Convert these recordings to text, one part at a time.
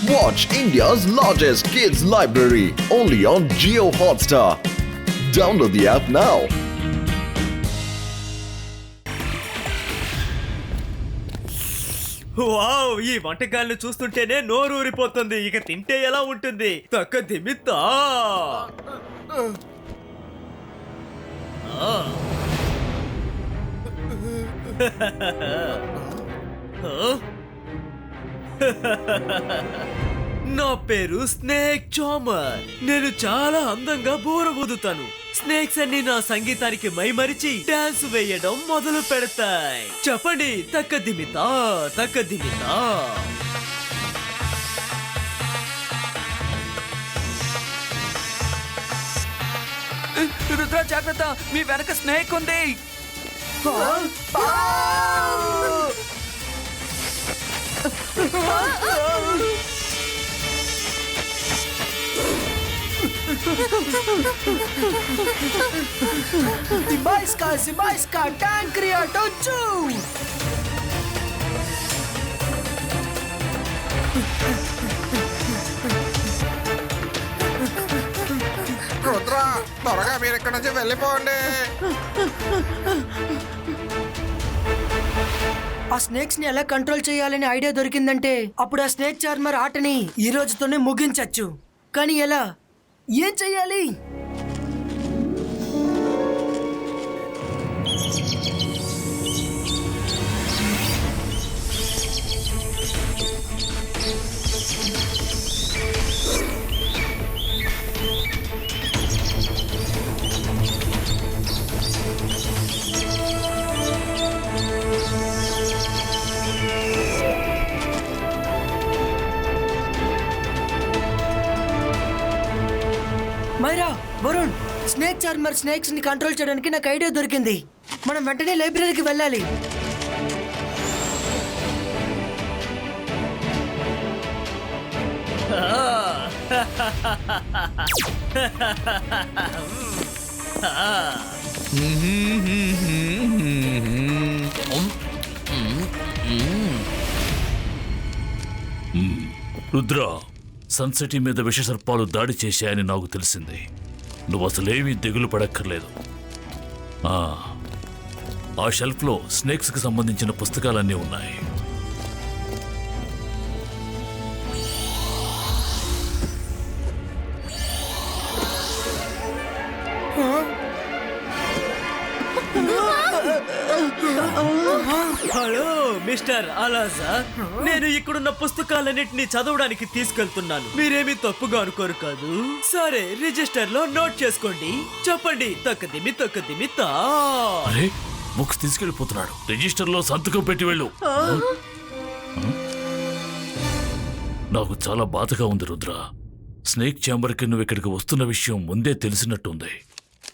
Watch India's largest kids library only on Jio Hotstar. Download the app now. Wow, ఈ వంటకాలను చూస్తుంటేనే నోరు ఊరిపోతుంది. ఇక తింటే ఎలా ఉంటుంది? తక్క దిమిత్తా. నా పేరు స్నేక్ చామర్. నేను చాలా అందంగా బోరబోదుతాను. స్నేక్స్ అన్ని నా సంగీతానికి మైమరిచి డాన్స్ వేయడం మొదలు పెడతాయి. చెప్పండి, తక్క దిమితా తక్క దిమితా. రుద్ర జాగ్రత్త, మీ వెనక స్నేక్ ఉంది. Zibaiska, Tancria, Tochu! రుద్ర, త్వరగా మీరు ఇక్కడి నుంచి వెళ్ళిపోండి. ఆ స్నేక్స్ ని ఎలా కంట్రోల్ చేయాలని ఐడియా దొరికిందంటే అప్పుడు ఆ స్నేక్ చార్మర్ ఆటని ఈ రోజుతోనే ముగించచ్చు. కానీ ఎలా? ఏం చెయ్యాలి? Maira, Varun, snake charmer snakes ని కంట్రోల్ చేయడానికి నాకు ఐడియా దొరికింది. మనం వెంటనే లైబ్రరీకి వెళ్ళాలి. రుద్ర, సన్సిటీ మీద విషసర్పాలు దాడి చేశాయని నాకు తెలిసింది. నువ్వు అసలేమీ దిగులు పడక్కర్లేదు. ఆ షెల్ఫ్లో స్నేక్స్కి సంబంధించిన పుస్తకాలన్నీ ఉన్నాయి. హలో మిస్టర్ అలాజా, నేను ఇక్కడున్న పుస్తకాలన్నింటినీ చదవడానికి తీసుకెళ్తున్నాను. మీరేమీ తప్పుగా అనుకోరు కాదు? సరే, రిజిస్టర్ లో నోట్ చేసుకోండి. చెప్పండి, తక్కదిమి తక్కదిమి తా. అరే, బుక్స్ తీసుకెళ్ళిపోతున్నాడు. రిజిస్టర్ లో సంతకం పెట్టి వెళ్ళు. నాకు చాలా బాధగా ఉంది రుద్ర. స్నేక్ ఛాంబర్కి నువ్వు ఇక్కడికి వస్తున్న విషయం ముందే తెలిసినట్టుంది.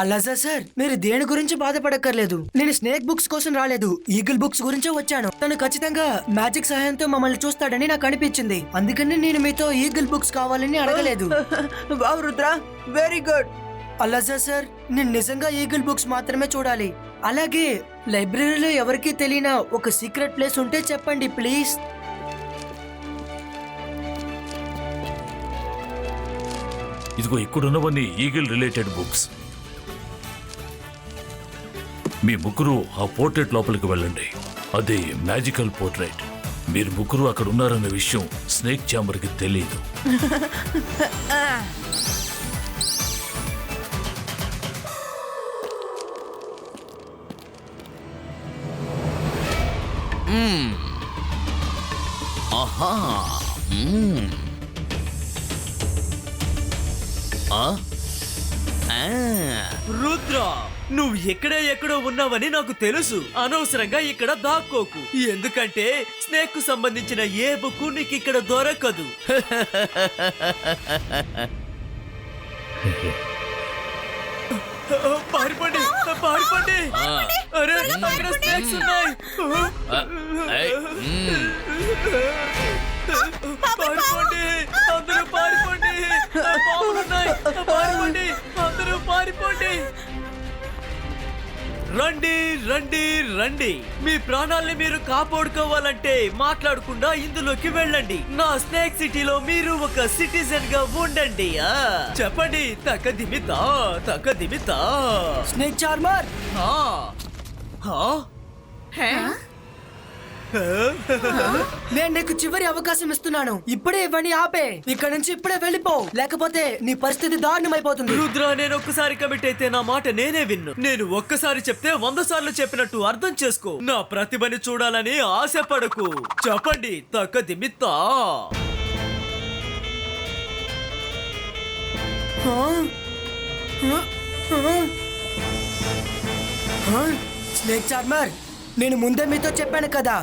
అలాజా సార్, మీరు దేని గురించి బాధపడక్కర్లేదు. నేను స్నేక్ బుక్స్ కోసం రాలేదు, ఈగిల్ బుక్స్ గురించే వచ్చాను. తను ఖచ్చితంగా మ్యాజిక్ సహాయంతో మమ్మల్ని చూస్తాడని నాకు అనిపించింది. అందుకని నేను మీతో ఈగిల్ బుక్స్ కావాలని అడగలేదు. Wow Rudra, very good. అలాజా సార్, నేను నిజంగా ఈగిల్ బుక్స్ మాత్రమే చూడాలి. అలాగే లైబ్రరీలో ఎవరికీ తెలియని ఒక సీక్రెట్ ప్లేస్ ఉంటే చెప్పండి ప్లీజ్. ఇదిగో ఇక్కడున్నవన్నీ ఈగిల్ రిలేటెడ్ బుక్స్. మీ ముగ్గురు ఆ పోర్ట్రేట్ లోపలికి వెళ్ళండి. అది మ్యాజికల్ పోర్ట్రేట్. మీరు ముగ్గురు అక్కడ ఉన్నారన్న విషయం స్నేక్ ఛాంబర్కి తెలియదు. ఆహా, రుద్ర, నువ్వు ఎక్కడో ఉన్నావని నాకు తెలుసు. అనవసరంగా ఇక్కడ దాక్కోకు. ఎందుకంటే స్నేక్ కు సంబంధించిన ఏ బుక్ నీకు ఇక్కడ దొరకదు. పారిపోండి, పారిపోండి. అరే, అక్కడ స్నేక్స్ ఉన్నాయి. పారిపోండి, అందరూ పారిపోండి. పాములున్నాయి, పారిపోండి, అందరూ పారిపోండి. రండి రండి రండి, మీ ప్రాణాల్ని మీరు కాపాడుకోవాలంటే మాట్లాడకుండా ఇందులోకి వెళ్ళండి. నా స్నేక్ సిటీలో మీరు ఒక సిటిజన్ గా ఉండండి. చెప్పండి, తక్కదిమితా తక్కదిమితా. స్నేక్ చార్మర్, నేను నీకు చివరి అవకాశం ఇస్తున్నాను. ఇప్పుడే ఇవన్నీ ఆపే. ఇక్కడ నుంచి ఇప్పుడే వెళ్ళిపో, లేకపోతే నీ పరిస్థితి దారుణమైపోతుంది. రుద్ర, నేను ఒక్కసారి కమిట్ అయితే నా మాట నేనే విన్ను. నేను ఒక్కసారి చెప్తే 100 సార్లు చెప్పినట్టు అర్థం చేసుకో. నా ప్రతిభని చూడాలని ఆశపడకు. చెప్పండి, తక్కదిమితా. స్నేక్ చార్మర్, నేను ముందే మీతో చెప్పాను కదా,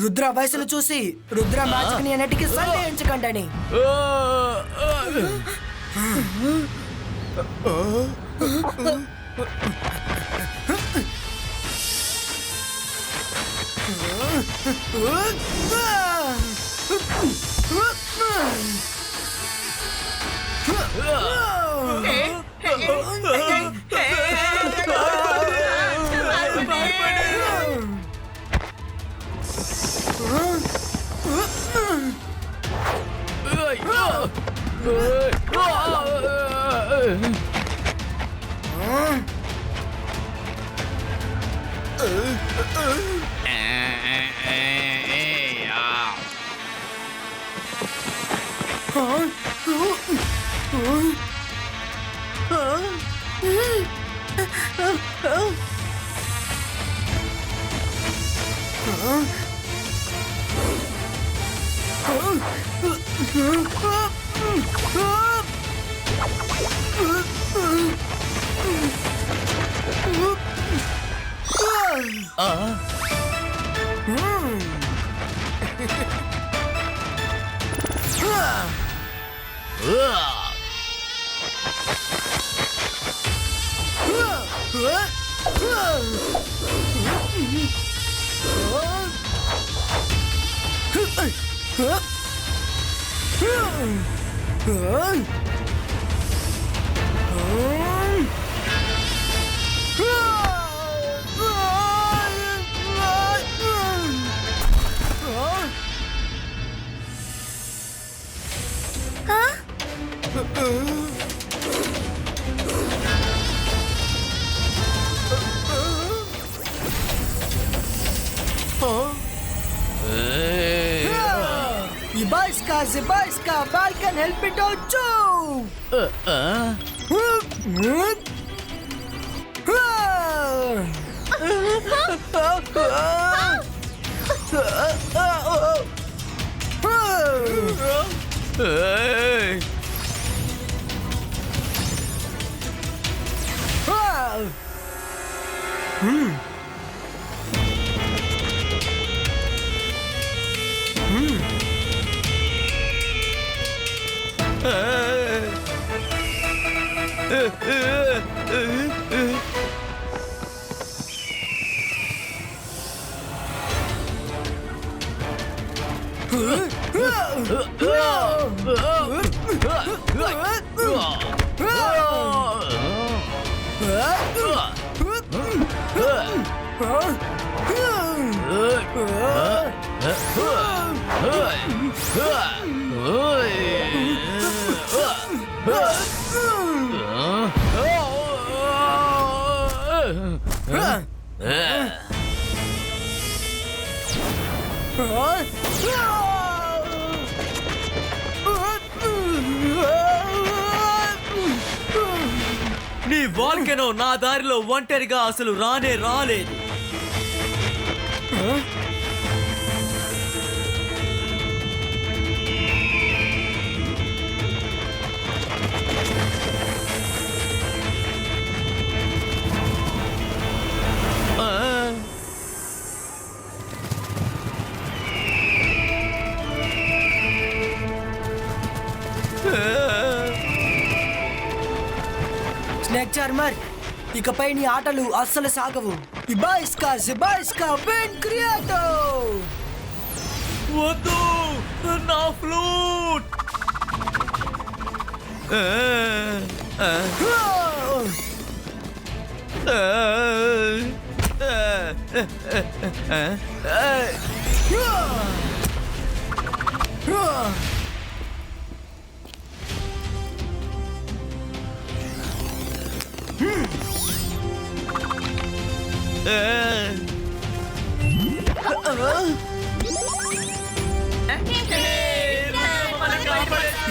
రుద్ర వయసును చూసి రుద్ర మ్యాజిక్ ని అన్నిటికీ సందేహించకండి అని. Zibaiska, Balkan, help it out too! నీ వాల్కెనో నా దారిలో ఒంటరిగా అసలు రానే రాలేదు. స్నేక్ చార్మర్, ఇకపై నీ ఆటలు అస్సలు సాగవు. ఇబాయిస్కా జిబాయిస్కా వెన్ క్రియేటో. వద్దు, నా ఫ్లూట్.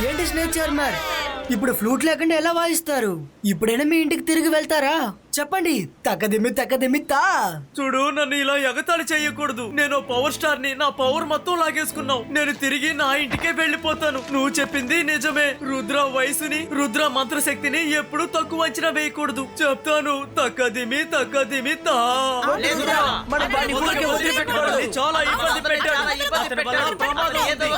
ఏంటి స్నేక్ చార్మర్, ఇప్పుడు ఫ్లూట్ లేకుండా ఎలా వాయిస్తారు? ఇప్పుడైనా మీ ఇంటికి తిరిగి వెళ్తారా? చెప్పండి. తక్కదిమ్మి తా. చూడు, నన్ను ఇలా ఎగతాళి చేయకూడదు. నేను పవర్ స్టార్ ని, నా పవర్ మొత్తం లాగేసుకున్నావు. నేను తిరిగి నా ఇంటికే వెళ్ళిపోతాను. నువ్వు చెప్పింది నిజమే. రుద్ర వయసుని, రుద్ర మంత్రశక్తిని ఎప్పుడు తక్కువ అంచనా వేయకూడదు. చెప్తాను, తక్కదిమి తా. వదిలిపెట్టుకోవాలి. చాలా ఇబ్బంది పెట్టాడు. అతని వల్ల ప్రమాదం ఉంది.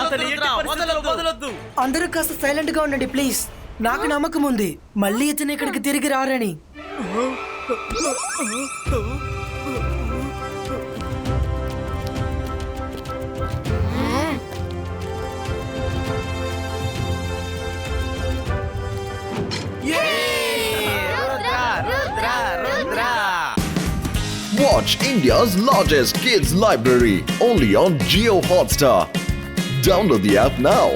అతని ఎట్టి పరిస్థితుల్లో వదలొద్దు. అందరూ కాస్త సైలెంట్ గా ఉండండి ప్లీజ్. నాకు నమ్మకం ఉంది మళ్ళీ ఇతను ఇక్కడికి తిరిగి రారని. Watch India's largest kids library only on Geo Hotstar. Download the app now.